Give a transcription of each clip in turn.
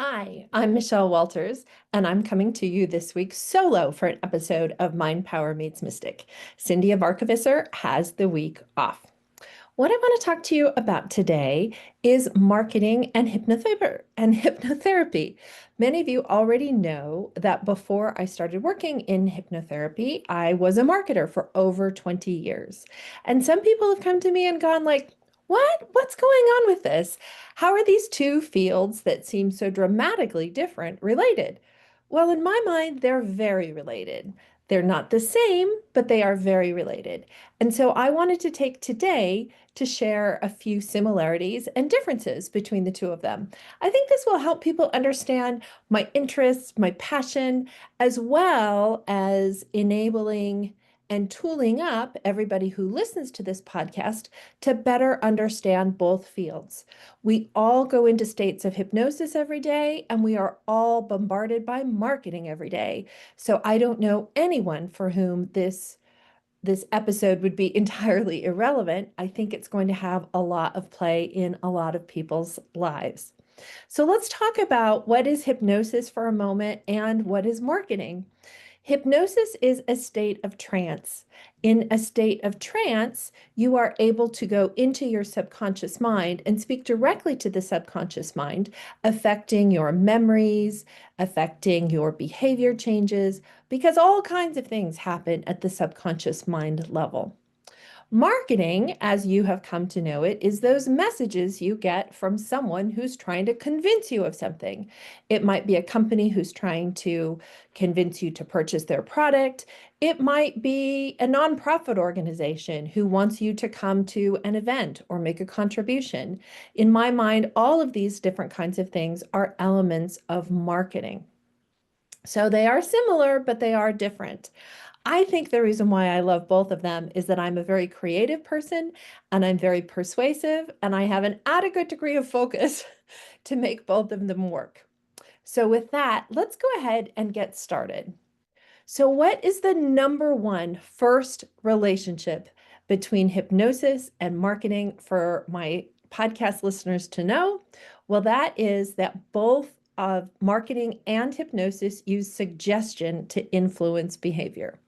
Hi, I'm Michelle Walters, and I'm coming to you this week solo for an episode of Mind Power Meets Mystic. Cindy of Archivisor has the week off. What I want to talk to you about today is marketing and hypnotherapy. Many of you already know that before I started working in hypnotherapy, I was a marketer for over 20 years. And some people have come to me and gone like, "What? What's going on with this? How are these two fields that seem so dramatically different related?" Well, in my mind, they're very related. They're not the same, but they are very related. And so I wanted to take today to share a few similarities and differences between the two of them. I think this will help people understand my interests, my passion, as well as enabling and tooling up everybody who listens to this podcast to better understand both fields. We all go into states of hypnosis every day, and we are all bombarded by marketing every day. So I don't know anyone for whom this episode would be entirely irrelevant. I think it's going to have a lot of play in a lot of people's lives. So let's talk about what is hypnosis for a moment and what is marketing. Hypnosis is a state of trance. In a state of trance, you are able to go into your subconscious mind and speak directly to the subconscious mind, affecting your memories, affecting your behavior changes, because all kinds of things happen at the subconscious mind level. Marketing, as you have come to know it, is those messages you get from someone who's trying to convince you of something. It might be a company who's trying to convince you to purchase their product. It might be a nonprofit organization who wants you to come to an event or make a contribution. In my mind, all of these different kinds of things are elements of marketing. So they are similar, but they are different. I think the reason why I love both of them is that I'm a very creative person and I'm very persuasive and I have an adequate degree of focus to make both of them work. So with that, let's go ahead and get started. So what is the number one first relationship between hypnosis and marketing for my podcast listeners to know? Well, that is that both of marketing and hypnosis use suggestion to influence behavior.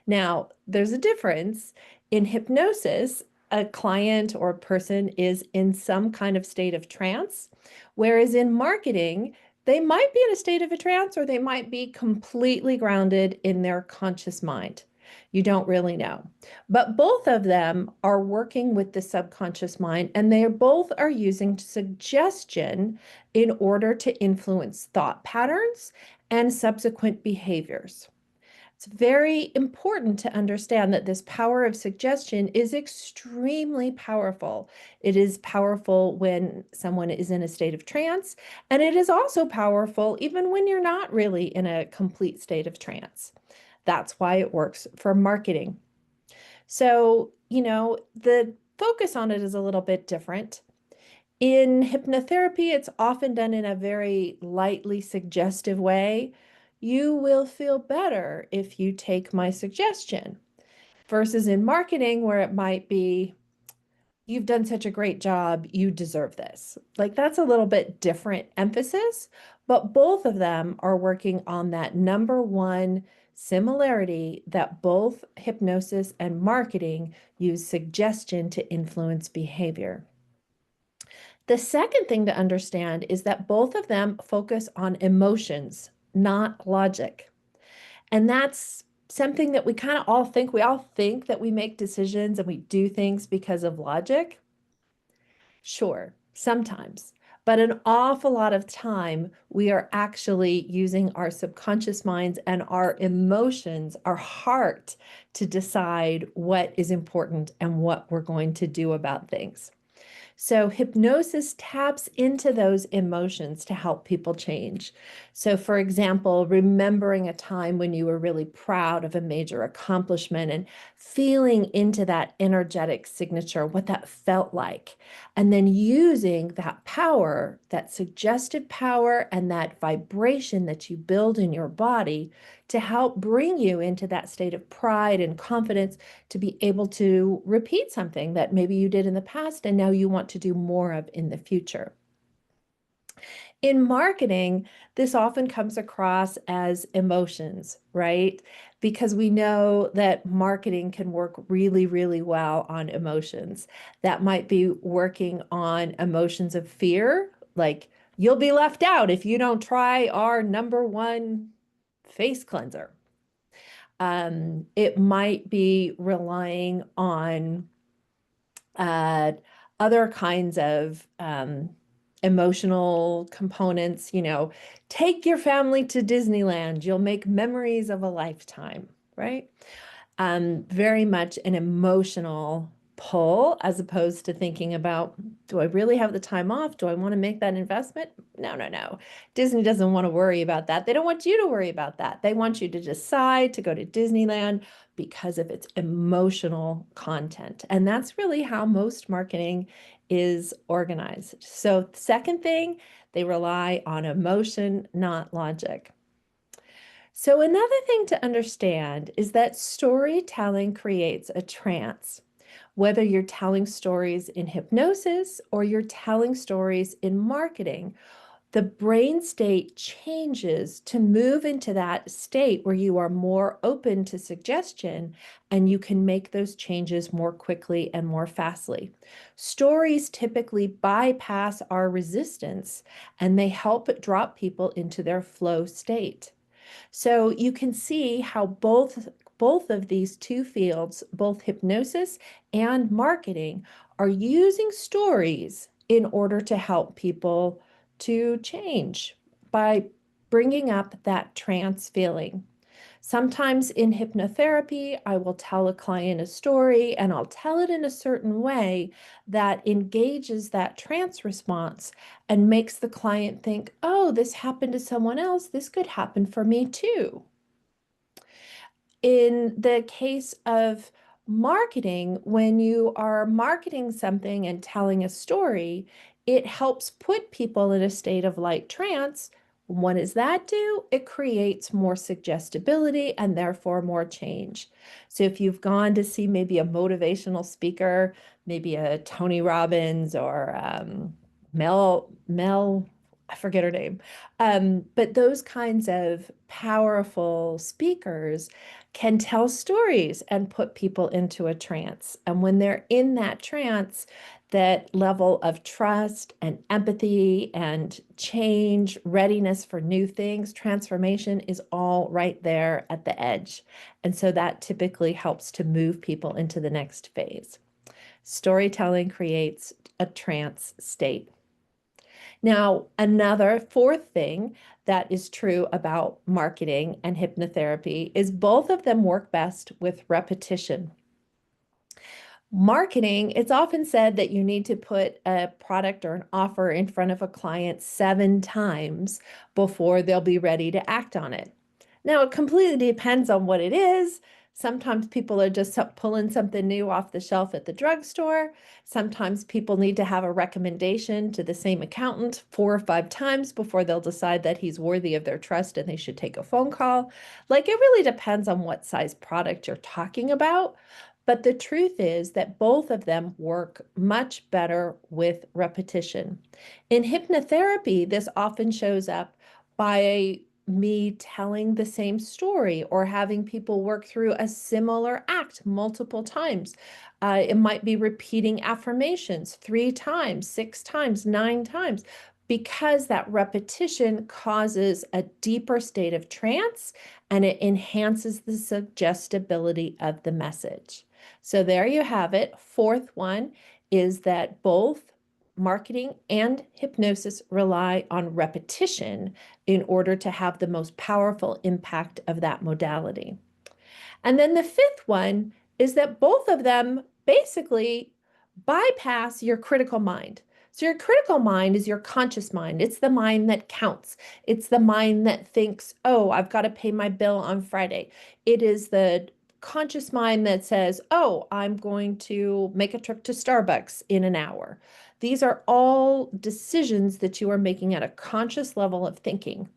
Now, there's a difference. In hypnosis, a client or person is in some kind of state of trance, whereas in marketing, they might be in a state of a trance or they might be completely grounded in their conscious mind. You don't really know. But both of them are working with the subconscious mind, and they both are using suggestion in order to influence thought patterns and subsequent behaviors. It's very important to understand that this power of suggestion is extremely powerful. It is powerful when someone is in a state of trance, and it is also powerful even when you're not really in a complete state of trance. That's why it works for marketing. So, the focus on it is a little bit different. In hypnotherapy, it's often done in a very lightly suggestive way. You will feel better if you take my suggestion. Versus in marketing, where it might be, "You've done such a great job, you deserve this." Like that's a little bit different emphasis, but both of them are working on that number one similarity that both hypnosis and marketing use suggestion to influence behavior. The second thing to understand is that both of them focus on emotions, not logic. And that's something that we kind of all think. We all think that we make decisions and we do things because of logic. Sure, sometimes. But an awful lot of time, we are actually using our subconscious minds and our emotions, our heart, to decide what is important and what we're going to do about things. So hypnosis taps into those emotions to help people change. So for example, remembering a time when you were really proud of a major accomplishment and feeling into that energetic signature, what that felt like, and then using that power, that suggestive power and that vibration that you build in your body to help bring you into that state of pride and confidence to be able to repeat something that maybe you did in the past and now you want to do more of in the future. In marketing, this often comes across as emotions, right? Because we know that marketing can work really, really well on emotions. That might be working on emotions of fear, like you'll be left out if you don't try our #1 face cleanser. It might be relying on uh, other kinds of emotional components, take your family to Disneyland, you'll make memories of a lifetime, right? Very much an emotional pull as opposed to thinking about, do I really have the time off? Do I want to make that investment? No, no, no. Disney doesn't want to worry about that. They don't want you to worry about that. They want you to decide to go to Disneyland because of its emotional content. And that's really how most marketing is organized. So, second thing, they rely on emotion, not logic. So, another thing to understand is that storytelling creates a trance. Whether you're telling stories in hypnosis or you're telling stories in marketing, the brain state changes to move into that state where you are more open to suggestion and you can make those changes more quickly and more fastly. Stories typically bypass our resistance and they help drop people into their flow state. So you can see how both of these two fields, both hypnosis and marketing, are using stories in order to help people to change by bringing up that trance feeling. Sometimes in hypnotherapy, I will tell a client a story and I'll tell it in a certain way that engages that trance response and makes the client think, oh, this happened to someone else. This could happen for me too. In the case of marketing, when you are marketing something and telling a story, it helps put people in a state of light trance. What does that do? It creates more suggestibility and therefore more change. So if you've gone to see maybe a motivational speaker, maybe a Tony Robbins or Mel, I forget her name, but those kinds of powerful speakers can tell stories and put people into a trance. And when they're in that trance, that level of trust and empathy and change, readiness for new things, transformation is all right there at the edge. And so that typically helps to move people into the next phase. Storytelling creates a trance state. Now, another fourth thing that is true about marketing and hypnotherapy is both of them work best with repetition. Marketing, it's often said that you need to put a product or an offer in front of a client 7 times before they'll be ready to act on it. Now, it completely depends on what it is. Sometimes people are just pulling something new off the shelf at the drugstore. Sometimes people need to have a recommendation to the same accountant 4 or 5 times before they'll decide that he's worthy of their trust and they should take a phone call. Like it really depends on what size product you're talking about. But the truth is that both of them work much better with repetition. In hypnotherapy, this often shows up by me telling the same story or having people work through a similar act multiple times. It might be repeating affirmations 3 times, 6 times, 9 times, because that repetition causes a deeper state of trance and it enhances the suggestibility of the message. So there you have it. Fourth one is that both marketing and hypnosis rely on repetition in order to have the most powerful impact of that modality. And then the fifth one is that both of them basically bypass your critical mind. So, your critical mind is your conscious mind. It's the mind that counts. It's the mind that thinks, oh, I've got to pay my bill on Friday. It is the conscious mind that says, oh, I'm going to make a trip to Starbucks in an hour. These are all decisions that you are making at a conscious level of thinking.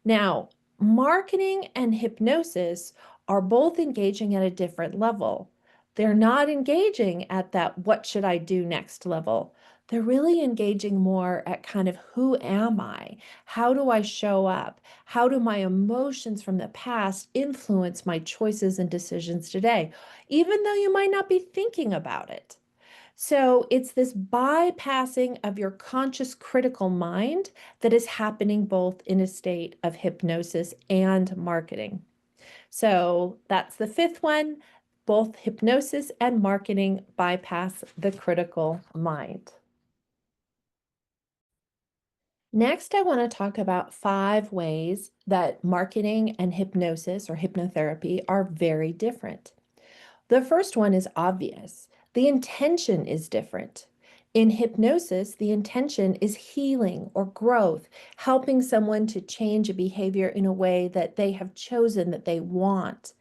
Now, marketing and hypnosis are both engaging at a different level. They're not engaging at that what should I do next level. They're really engaging more at kind of who am I? How do I show up? How do my emotions from the past influence my choices and decisions today, even though you might not be thinking about it? So it's this bypassing of your conscious critical mind that is happening both in a state of hypnosis and marketing. So that's the fifth one. Both hypnosis and marketing bypass the critical mind. Next, I want to talk about 5 ways that marketing and hypnosis or hypnotherapy are very different. The first one is obvious. The intention is different. In hypnosis, the intention is healing or growth, helping someone to change a behavior in a way that they have chosen that they want.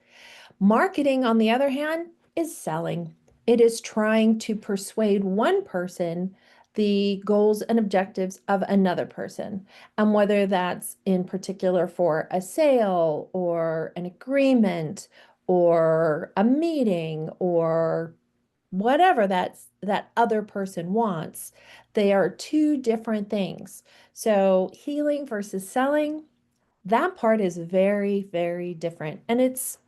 Marketing, on the other hand, is selling. It is trying to persuade one person the goals and objectives of another person. And whether that's in particular for a sale or an agreement or a meeting or whatever that other person wants, they are two different things. So healing versus selling, that part is very, very different. And it's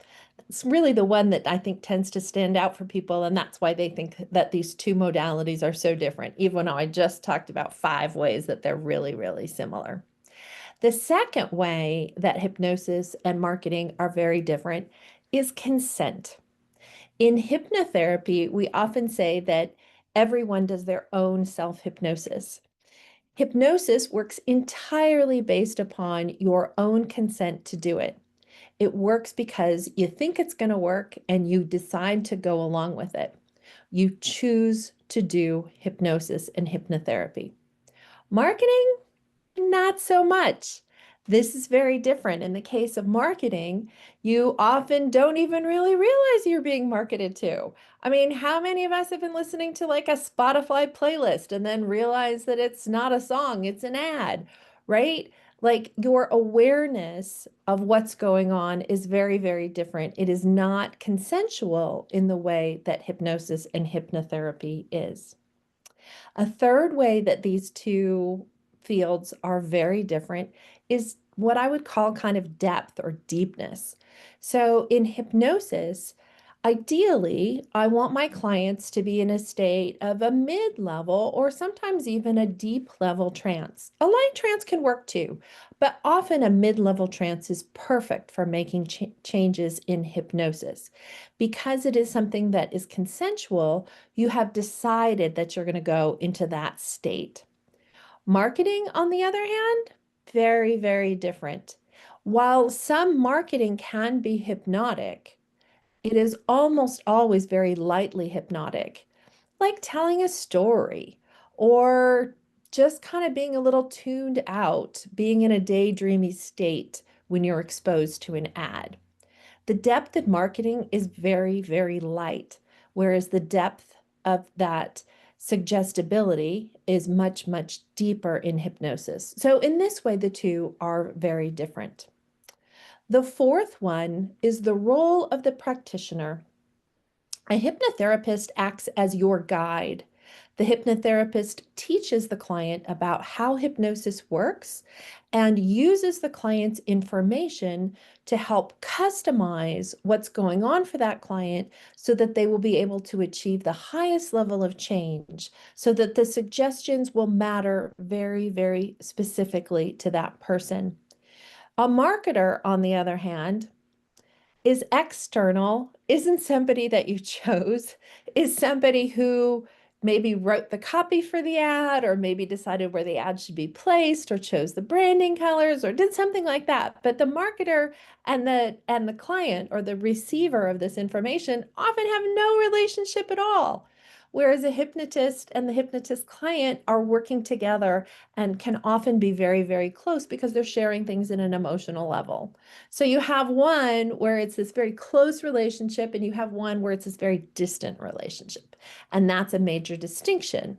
really the one that I think tends to stand out for people, and that's why they think that these two modalities are so different, even though I just talked about 5 ways that they're really, really similar. The second way that hypnosis and marketing are very different is consent. In hypnotherapy, we often say that everyone does their own self-hypnosis. Hypnosis works entirely based upon your own consent to do it. It works because you think it's going to work and you decide to go along with it. You choose to do hypnosis and hypnotherapy. Marketing, not so much. This is very different. In the case of marketing, you often don't even really realize you're being marketed to. I mean, how many of us have been listening to like a Spotify playlist and then realize that it's not a song, it's an ad, right? Like your awareness of what's going on is very, very different. It is not consensual in the way that hypnosis and hypnotherapy is. A third way that these two fields are very different is what I would call kind of depth or deepness. So in hypnosis, ideally, I want my clients to be in a state of a mid-level or sometimes even a deep level trance. A light trance can work too, but often a mid-level trance is perfect for making changes in hypnosis. Because it is something that is consensual, you have decided that you're going to go into that state. Marketing, on the other hand, very, very different. While some marketing can be hypnotic, it is almost always very lightly hypnotic, like telling a story or just kind of being a little tuned out, being in a daydreamy state when you're exposed to an ad. The depth in marketing is very, very light, whereas the depth of that suggestibility is much, much deeper in hypnosis. So in this way, the two are very different. The fourth one is the role of the practitioner. A hypnotherapist acts as your guide. The hypnotherapist teaches the client about how hypnosis works and uses the client's information to help customize what's going on for that client so that they will be able to achieve the highest level of change, so that the suggestions will matter very, very specifically to that person. A marketer, on the other hand, is external, isn't somebody that you chose, is somebody who maybe wrote the copy for the ad or maybe decided where the ad should be placed or chose the branding colors or did something like that. But the marketer and the client or the receiver of this information often have no relationship at all. Whereas a hypnotist and the hypnotist client are working together and can often be very, very close because they're sharing things in an emotional level. So you have one where it's this very close relationship, and you have one where it's this very distant relationship. And that's a major distinction.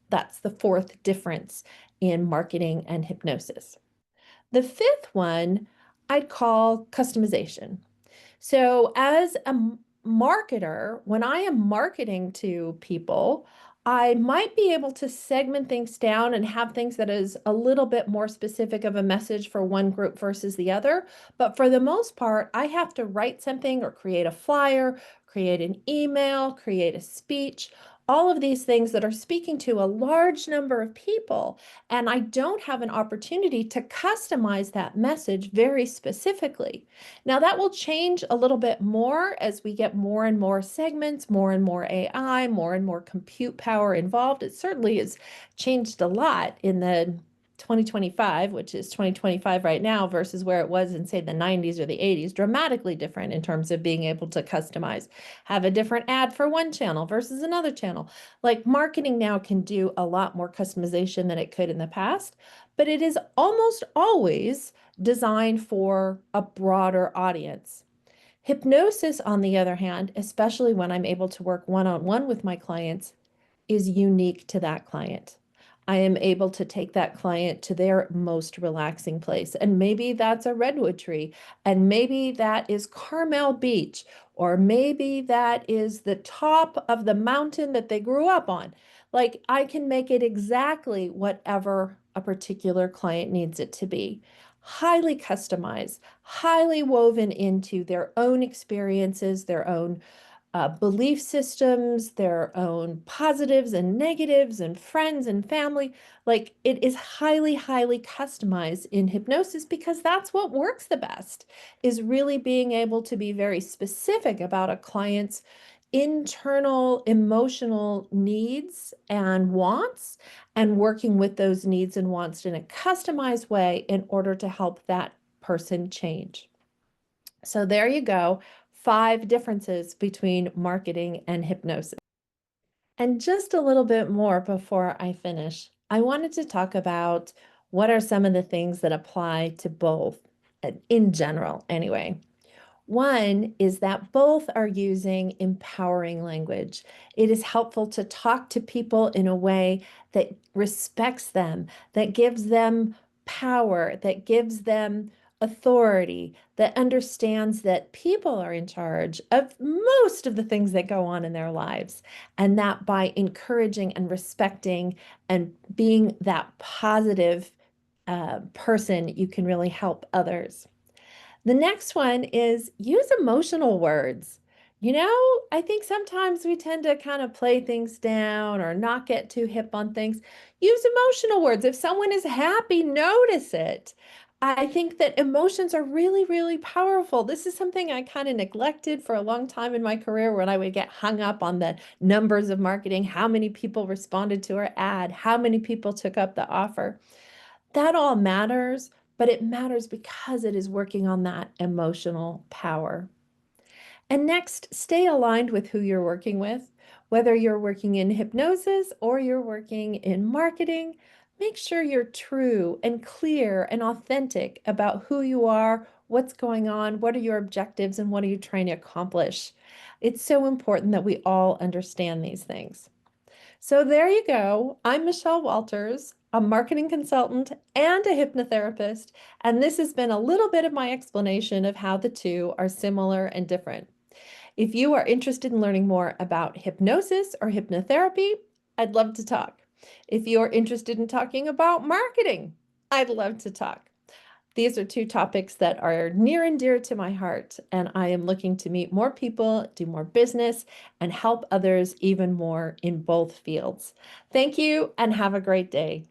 That's the fourth difference in marketing and hypnosis. The fifth one I'd call customization. So as a marketer, when I am marketing to people, I might be able to segment things down and have things that is a little bit more specific of a message for one group versus the other. But for the most part, I have to write something or create a flyer, create an email, create a speech, all of these things that are speaking to a large number of people. And I don't have an opportunity to customize that message very specifically. Now, that will change a little bit more as we get more and more segments, more and more AI, more and more compute power involved. It certainly has changed a lot in the 2025, which is 2025 right now, versus where it was in, say, the 90s or the 80s, dramatically different in terms of being able to customize, have a different ad for one channel versus another channel. Like marketing now can do a lot more customization than it could in the past, but it is almost always designed for a broader audience. Hypnosis, on the other hand, especially when I'm able to work one-on-one with my clients, is unique to that client. I am able to take that client to their most relaxing place. And maybe that's a redwood tree, and maybe that is Carmel Beach, or maybe that is the top of the mountain that they grew up on. Like I can make it exactly whatever a particular client needs it to be. Highly customized, highly woven into their own experiences, their own belief systems, their own positives and negatives, and friends and family. Like it is highly, highly customized in hypnosis because that's what works the best, is really being able to be very specific about a client's internal emotional needs and wants, and working with those needs and wants in a customized way in order to help that person change. So there you go, 5 differences between marketing and hypnosis. And just a little bit more before I finish, I wanted to talk about what are some of the things that apply to both in general, anyway. One is that both are using empowering language. It is helpful to talk to people in a way that respects them, that gives them power, that gives them authority, that understands that people are in charge of most of the things that go on in their lives. And that by encouraging and respecting and being that positive person, you can really help others. The next one is use emotional words. I think sometimes we tend to kind of play things down or not get too hip on things. Use emotional words. If someone is happy, notice it. I think that emotions are really, really powerful. This is something I kind of neglected for a long time in my career when I would get hung up on the numbers of marketing, how many people responded to our ad, how many people took up the offer. That all matters, but it matters because it is working on that emotional power. And next, stay aligned with who you're working with. Whether you're working in hypnosis or you're working in marketing, make sure you're true and clear and authentic about who you are, what's going on, what are your objectives, and what are you trying to accomplish. It's so important that we all understand these things. So there you go. I'm Michelle Walters, a marketing consultant and a hypnotherapist, and this has been a little bit of my explanation of how the two are similar and different. If you are interested in learning more about hypnosis or hypnotherapy, I'd love to talk. If you're interested in talking about marketing, I'd love to talk. These are two topics that are near and dear to my heart, and I am looking to meet more people, do more business, and help others even more in both fields. Thank you, and have a great day.